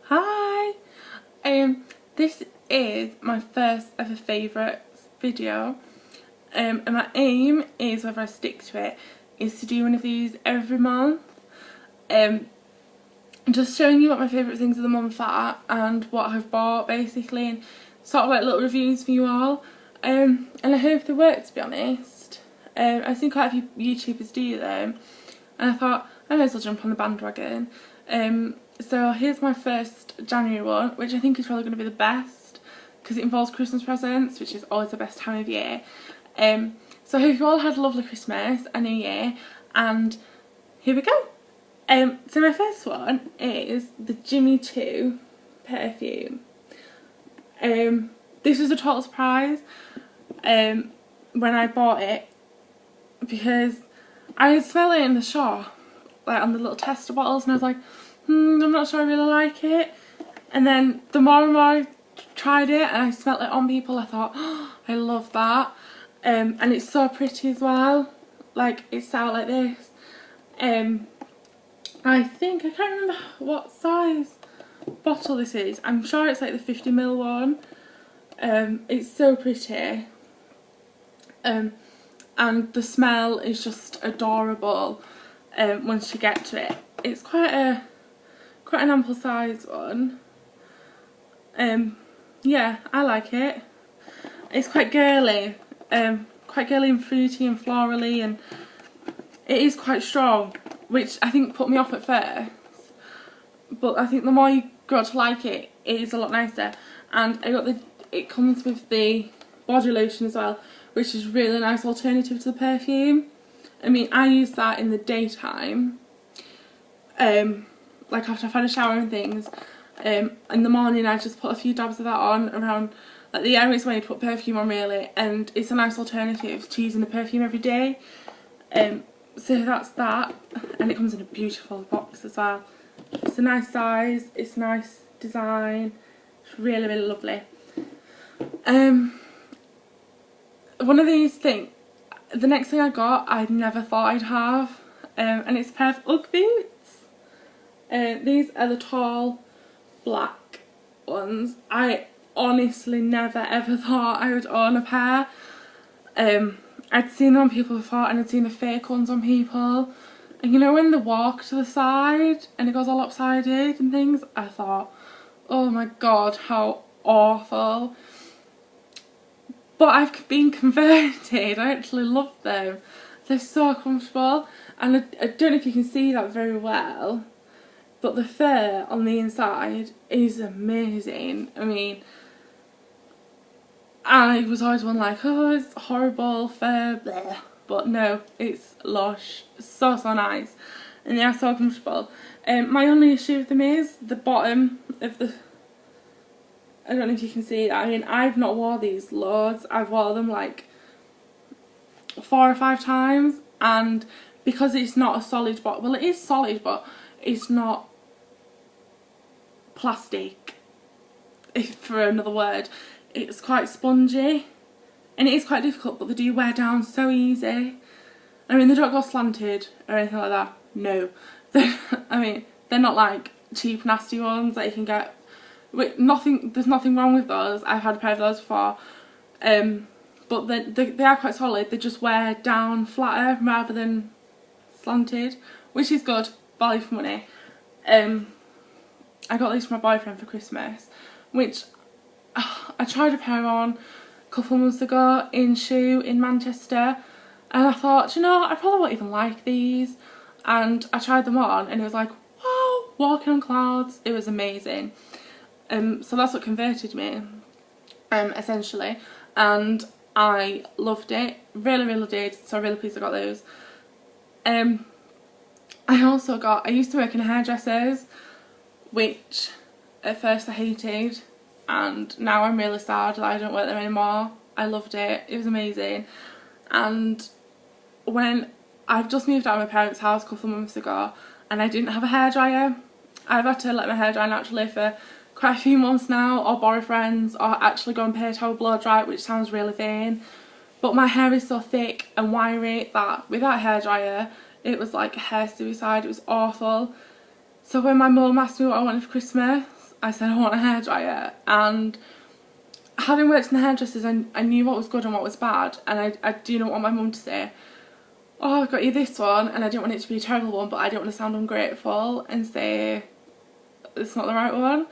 Hi! This is my first ever favourites video, and my aim is, whether I stick to it, is to do one of these every month. Just showing you what my favourite things of the month are and what I've bought basically, and sort of like little reviews for you all. And I hope they work, to be honest. I've seen quite a few YouTubers do them, and I thought I might as well jump on the bandwagon. So here's my first January one, which I think is probably going to be the best because it involves Christmas presents, which is always the best time of year. So I hope you all had a lovely Christmas and New Year, and here we go. So my first one is the Choo perfume. This was a total surprise when I bought it, because I could smell it in the shop, like on the little tester bottles, and I was like, I'm not sure I really like it. And then the more and more I tried it and I smelt it on people, I thought, oh, I love that. And it's so pretty as well. Like, it's out like this. I think, I can't remember what size bottle this is. I'm sure it's like the 50ml one. It's so pretty. And the smell is just adorable once you get to it. It's quite an ample size one. Yeah, I like it. It's quite girly. Quite girly and fruity and florally, and it is quite strong, which I think put me off at first. But I think the more you grow to like it, it is a lot nicer. And it comes with the body lotion as well, which is a really nice alternative to the perfume. I mean, I use that in the daytime, like after I've had a shower and things. In the morning I just put a few dabs of that on around like the areas where you put perfume on, really, and it's a nice alternative to using the perfume every day. So that's that, and it comes in a beautiful box as well. It's a nice size, it's a nice design, it's really, really lovely. One of these things, the next thing I got, I never thought I'd have, and it's a pair of Ugg boots. These are the tall black ones. I honestly never ever thought I would own a pair. I'd seen them on people before, and I'd seen the fake ones on people, and you know when they walk to the side and it goes all lopsided and things, I thought, oh my god, how awful. But I've been converted. I actually love them. They're so comfortable, and I don't know if you can see that very well, but the fur on the inside is amazing. I mean, I was always one like, oh, it's horrible fur, bleh. But no, it's lush, so nice, and they are so comfortable. My only issue with them is the bottom of the, I don't know if you can see that. I mean, I've not wore these loads. I've wore them like 4 or 5 times, and because it's not a solid bottom, well, it is solid, but it's not plastic, if for another word. It's quite spongy, and it is quite difficult, but they do wear down so easy. I mean, they don't go slanted or anything like that, no. I mean, they're not like cheap nasty ones that you can get. There's nothing wrong with those. I've had a pair of those before, but they are quite solid. They just wear down flatter rather than slanted, which is good, value for money. I got these for my boyfriend for Christmas, which I tried a pair on a couple of months ago in Choo in Manchester, and I thought, you know, I probably won't even like these, and I tried them on and it was like, wow, walking on clouds. It was amazing. So that's what converted me, essentially, and I loved it, really, really did, so really pleased I got those. I used to work in hairdressers, which at first I hated, and now I'm really sad that I don't work there anymore. I loved it, it was amazing. And when I've just moved out of my parents' house a couple of months ago, and I didn't have a hairdryer. I've had to let my hair dry naturally for quite a few months now, or borrow friends, or actually go and pay to have a blow dry, which sounds really vain. But my hair is so thick and wiry that without a hairdryer, it was like a hair suicide. It was awful. So when my mum asked me what I wanted for Christmas, I said I want a hairdryer, and having worked in the hairdressers, I knew what was good and what was bad, and I didn't want my mum to say, oh, I got you this one, and I didn't want it to be a terrible one, but I didn't want to sound ungrateful and say it's not the right one.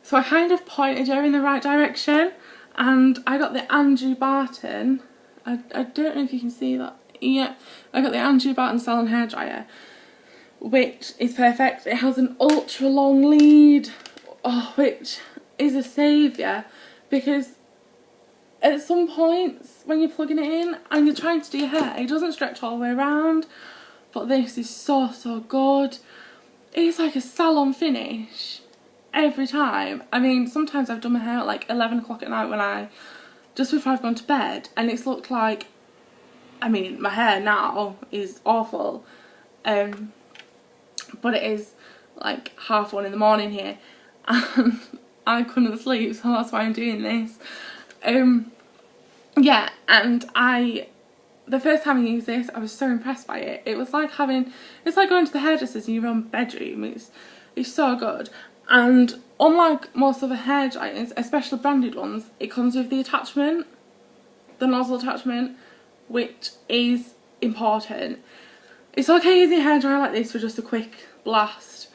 So I kind of pointed her in the right direction, and I got the Andrew Barton. I don't know if you can see that. Yeah, I got the Andrew Barton salon hairdryer, which is perfect. It has an ultra long lead, which is a saviour, because at some points when you're plugging it in and you're trying to do your hair, it doesn't stretch all the way around, but this is so good. It's like a salon finish every time. I mean, sometimes I've done my hair at like 11 o'clock at night just before I've gone to bed, and it's looked like, I mean, my hair now is awful, but it is like 1:30 in the morning here, and I couldn't sleep, so that's why I'm doing this. Yeah, and the first time I used this, I was so impressed by it. It was like it's like going to the hairdressers in your own bedroom. It's so good. And unlike most other hair dryers, especially branded ones, it comes with the attachment, the nozzle attachment, which is important. It's okay using a hairdryer like this for just a quick blast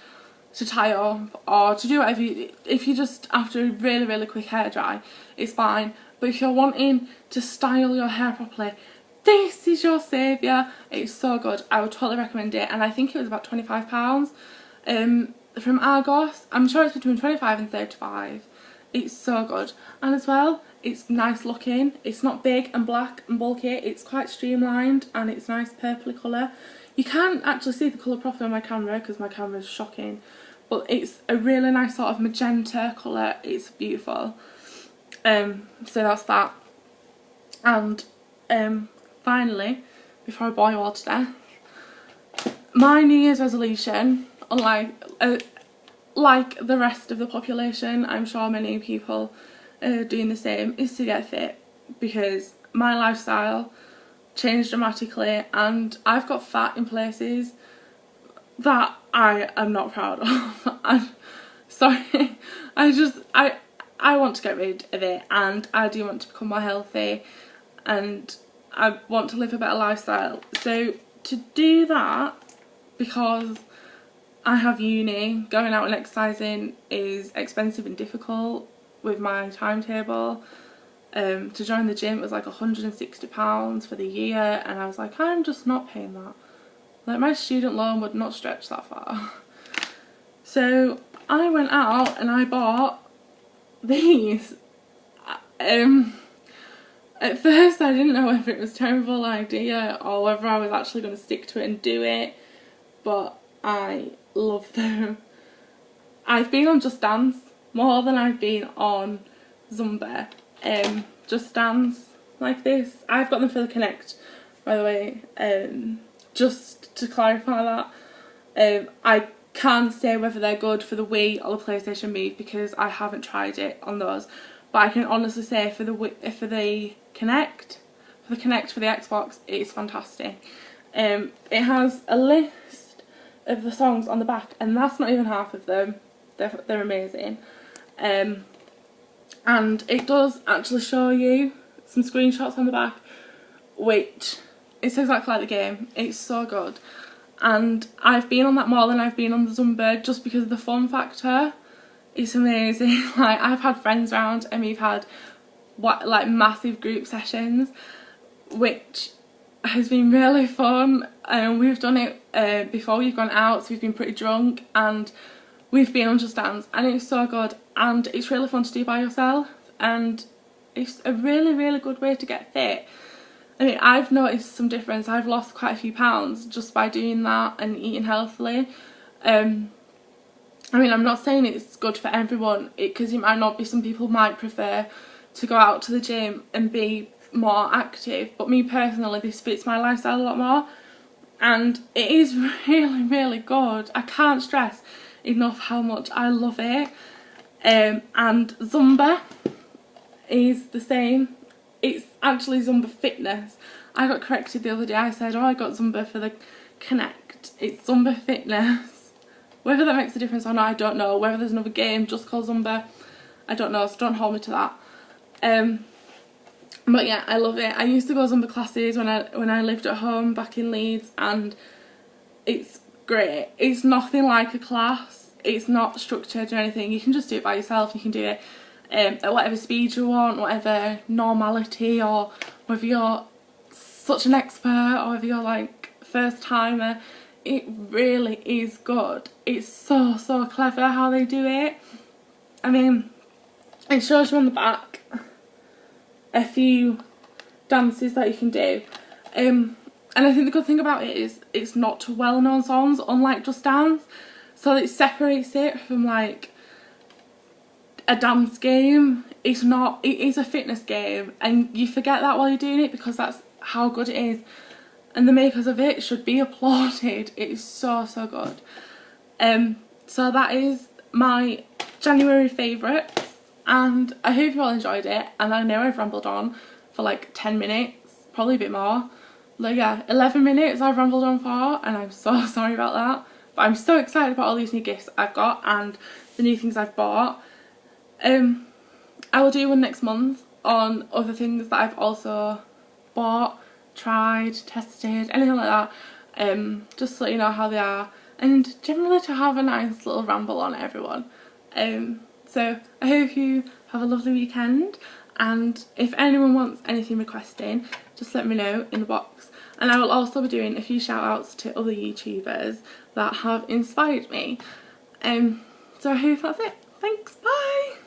to tie up, or to do whatever if you just after a really quick hair dry, it's fine. But if you're wanting to style your hair properly, this is your saviour. It's so good. I would totally recommend it, and I think it was about £25 from Argos. I'm sure it's between 25 and 35. It's so good, and as well, it's nice looking. It's not big and black and bulky. It's quite streamlined, and it's nice purpley colour. You can't actually see the colour properly on my camera because my camera is shocking, but it's a really nice sort of magenta colour. It's beautiful. So that's that. And finally, before I bore you all to death, my New Year's resolution, unlike like the rest of the population, I'm sure many people are doing the same, is to get fit, because my lifestyle changed dramatically and I've got fat in places that I am not proud of. Sorry, I want to get rid of it, and I do want to become more healthy, and I want to live a better lifestyle. So to do that, because I have uni, going out and exercising is expensive and difficult with my timetable. To join the gym it was like £160 for the year, and I was like, I'm just not paying that. Like, my student loan would not stretch that far. So I went out and I bought these. At first I didn't know whether it was a terrible idea or whether I was actually going to stick to it and do it, but I love them. I've been on Just Dance more than I've been on Zumba. Just Dance like this. I've got them for the Connect, by the way, just to clarify that. I can't say whether they're good for the Wii or the PlayStation Move because I haven't tried it on those, but I can honestly say for the Connect, for the Xbox, it's fantastic. It has a list of the songs on the back, and that's not even half of them. They're amazing. And it does actually show you some screenshots on the back, which it's exactly like the game. It's so good. And I've been on that more than I've been on the Zumba just because of the fun factor. It's amazing. Like, I've had friends round and we've had like massive group sessions, which has been really fun. And we've done it before we've gone out, so we've been pretty drunk and we've been on Just Dance, and it's so good, and it's really fun to do by yourself, and it's a really good way to get fit. I mean, I've noticed some difference. I've lost quite a few pounds just by doing that and eating healthily. I mean, I'm not saying it's good for everyone, because it might not be. Some people might prefer to go out to the gym and be more active, but me personally, this fits my lifestyle a lot more, and it is really good. I can't stress enough how much I love it. And Zumba is the same. It's actually Zumba Fitness. I got corrected the other day. I said, oh, I got Zumba for the Connect. It's Zumba Fitness. Whether that makes a difference or not, I don't know. Whether there's another game just called Zumba, I don't know, so don't hold me to that. But yeah, I love it. I used to go Zumba classes when I lived at home back in Leeds, and it's great. It's nothing like a class. It's not structured or anything. You can just do it by yourself. You can do it at whatever speed you want, whatever normality, or whether you're such an expert or whether you're like first timer. It really is good. It's so clever how they do it. I mean, it shows you on the back a few dances that you can do, and I think the good thing about it is it's not to well-known songs, unlike Just Dance, so it separates it from like a dance game. It's not, it is a fitness game, and you forget that while you're doing it because that's how good it is, and the makers of it should be applauded. It is so good. So that is my January favourites, and I hope you all enjoyed it. And I know I've rambled on for like 10 minutes, probably a bit more. Like, yeah, 11 minutes I've rambled on for, and I'm so sorry about that. But I'm so excited about all these new gifts I've got and the new things I've bought. I will do one next month on other things that I've also bought, tried, tested, anything like that. Just to let you know how they are, and generally to have a nice little ramble on everyone. So I hope you have a lovely weekend, and if anyone wants anything requesting, just let me know in the box. And I will also be doing a few shout outs to other YouTubers that have inspired me. So I hope that's it. Thanks, bye!